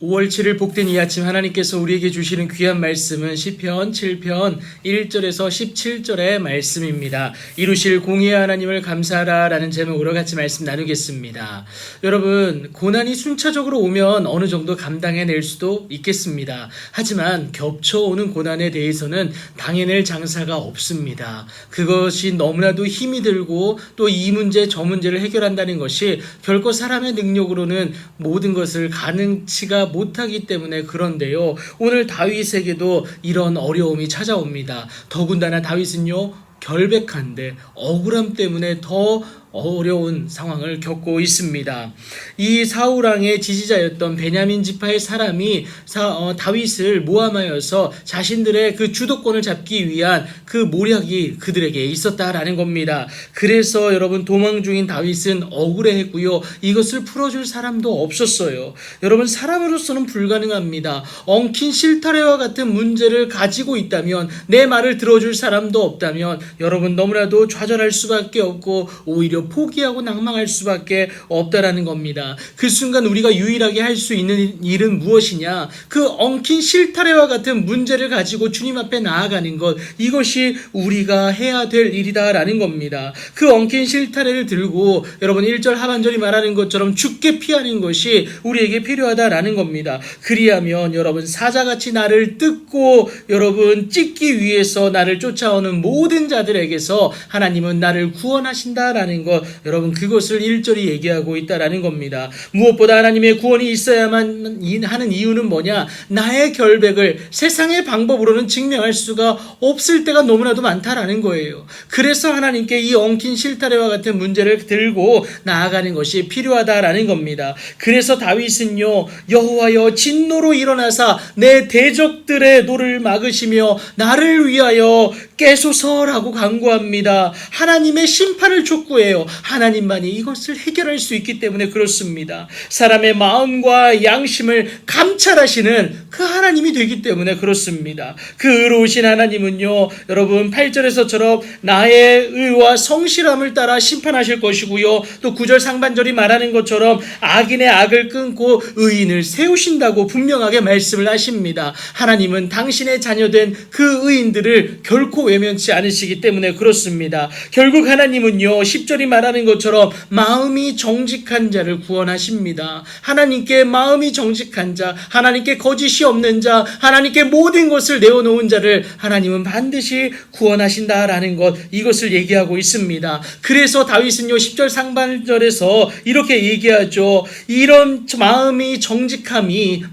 5월 7일 복된 이 아침 하나님께서 우리에게 주시는 귀한 말씀은 시편 7편 1절에서 17절의 말씀입니다. 이루실 공의의 하나님을 감사하라 라는 제목으로 같이 말씀 나누겠습니다. 여러분, 고난이 순차적으로 오면 어느 정도 감당해낼 수도 있겠습니다. 하지만 겹쳐오는 고난에 대해서는 당해낼 장사가 없습니다. 그것이 너무나도 힘이 들고 또 이 문제 저 문제를 해결한다는 것이 결코 사람의 능력으로는 모든 것을 가능치가 못하기 때문에 그런데요. 오늘 다윗에게도 이런 어려움이 찾아옵니다. 더군다나 다윗은요, 결백한데 억울함 때문에 더 어려운 상황을 겪고 있습니다. 이 사울왕의 지지자였던 베냐민 지파의 사람이 다윗을 모함하여서 자신들의 그 주도권을 잡기 위한 그 모략이 그들에게 있었다라는 겁니다. 그래서 여러분, 도망 중인 다윗은 억울해했고요. 이것을 풀어줄 사람도 없었어요. 여러분, 사람으로서는 불가능합니다. 엉킨 실타래와 같은 문제를 가지고 있다면, 내 말을 들어줄 사람도 없다면 여러분, 너무나도 좌절할 수밖에 없고 오히려 포기하고 낭망할 수밖에 없다라는 겁니다. 그 순간 우리가 유일하게 할 수 있는 일은 무엇이냐? 그 엉킨 실타래와 같은 문제를 가지고 주님 앞에 나아가는 것, 이것이 우리가 해야 될 일이다라는 겁니다. 그 엉킨 실타래를 들고 여러분 1절 하반절이 말하는 것처럼 죽게 피하는 것이 우리에게 필요하다라는 겁니다. 그리하면 여러분, 사자같이 나를 뜯고 여러분 찢기 위해서 나를 쫓아오는 모든 자들에게서 하나님은 나를 구원하신다라는 것, 여러분, 그것을 1절이 얘기하고 있다라는 겁니다. 무엇보다 하나님의 구원이 있어야만 하는 이유는 뭐냐? 나의 결백을 세상의 방법으로는 증명할 수가 없을 때가 너무나도 많다라는 거예요. 그래서 하나님께 이 엉킨 실타래와 같은 문제를 들고 나아가는 것이 필요하다라는 겁니다. 그래서 다윗은요, 여호와여 진노로 일어나사 내 대적들의 노를 막으시며 나를 위하여 깨소서라고 간구합니다. 하나님의 심판을 촉구해요. 하나님만이 이것을 해결할 수 있기 때문에 그렇습니다. 사람의 마음과 양심을 감찰하시는 그 하나님이 되기 때문에 그렇습니다. 그 의로우신 하나님은요, 여러분 8절에서처럼 나의 의와 성실함을 따라 심판하실 것이고요, 또 9절 상반절이 말하는 것처럼 악인의 악을 끊고 의인을 세우신다고 분명하게 말씀을 하십니다. 하나님은 당신의 자녀된 그 의인들을 결코 외면치 않으시기 때문에 그렇습니다. 결국 하나님은요, 10절이 말하는 것처럼 마음이 정직한 자를 구원하십니다. 하나님께 마음이 정직한 자, 하나님께 거짓이 없는 자, 하나님께 모든 것을 내어놓은 자를 하나님은 반드시 구원하신다라는 것, 이것을 얘기하고 있습니다. 그래서 다윗은요, 10절 상반절에서 이렇게 얘기하죠. 이런 마음의 정직함이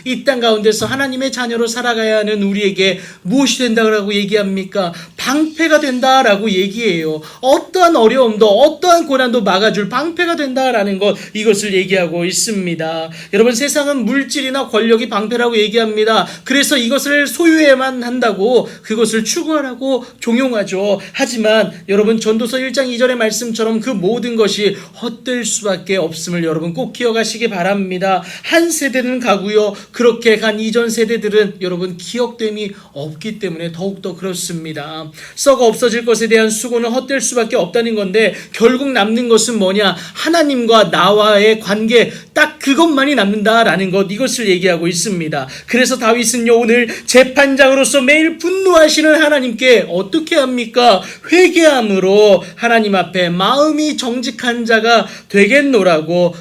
이 땅 가운데서 하나님의 자녀로 살아가야 하는 우리에게 무엇이 된다고 얘기합니까? 방패가 된다라고 얘기해요. 어떠한 어려움도 어떠한 고난도 막아줄 방패가 된다라는 것, 이것을 얘기하고 있습니다. 여러분, 세상은 물질이나 권력이 방패라고 얘기합니다. 그래서 이것을 소유해야만 한다고 그것을 추구하라고 종용하죠. 하지만 여러분, 전도서 1장 2절의 말씀처럼 그 모든 것이 헛될 수밖에 없음을 여러분 꼭 기억하시기 바랍니다. 한 세대는 가고요, 그렇게 간 이전 세대들은 여러분 기억됨이 없기 때문에 더욱더 그렇습니다. 썩어 없어질 것에 대한 수고는 헛될 수밖에 없다는 건데, 결국 남는 것은 뭐냐? 하나님과 나와의 관계, 딱 그것만이 남는다라는 것, 이것을 얘기하고 있습니다. 그래서 다윗은요, 오늘 재판장으로서 매일 분노하시는 하나님께 어떻게 합니까? 회개함으로 하나님 앞에 마음이 정직한 자가 되겠다고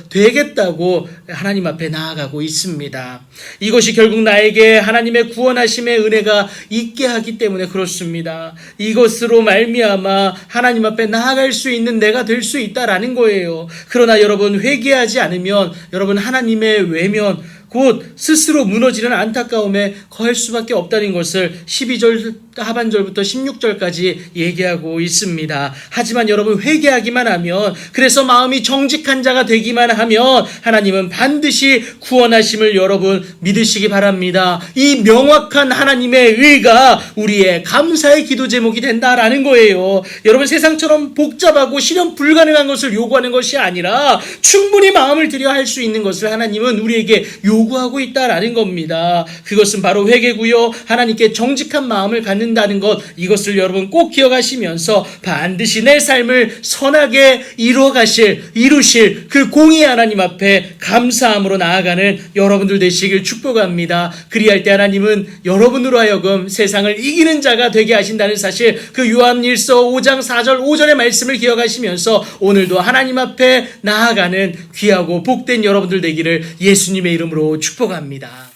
하나님 앞에 나아가고 있습니다. 이것이 결국 나에게 하나님의 구원하심의 은혜가 있게 하기 때문에 그렇습니다. 이것으로 말미암아 하나님 앞에 나아갈 수 있는 내가 될 수 있다라는 거예요. 그러나 여러분, 회개하지 않으면 여러분 하나님의 외면, 곧 스스로 무너지는 안타까움에 거할 수밖에 없다는 것을 12절 하반절부터 16절까지 얘기하고 있습니다. 하지만 여러분, 회개하기만 하면, 그래서 마음이 정직한 자가 되기만 하면 하나님은 반드시 구원하심을 여러분 믿으시기 바랍니다. 이 명확한 하나님의 의가 우리의 감사의 기도 제목이 된다라는 거예요. 여러분, 세상처럼 복잡하고 실현 불가능한 것을 요구하는 것이 아니라 충분히 마음을 들여 할 수 있는 것을 하나님은 우리에게 요구하고 있다라는 겁니다. 그것은 바로 회개고요. 하나님께 정직한 마음을 갖는다는 것, 이것을 여러분 꼭 기억하시면서 반드시 내 삶을 선하게 이루실 그 공의 하나님 앞에 감사함으로 나아가는 여러분들 되시길 축복합니다. 그리할 때 하나님은 여러분으로 하여금 세상을 이기는 자가 되게 하신다는 사실, 그 요한일서 5장 4절 5절의 말씀을 기억하시면서 오늘도 하나님 앞에 나아가는 귀하고 복된 여러분들 되기를 예수님의 이름으로 축복합니다.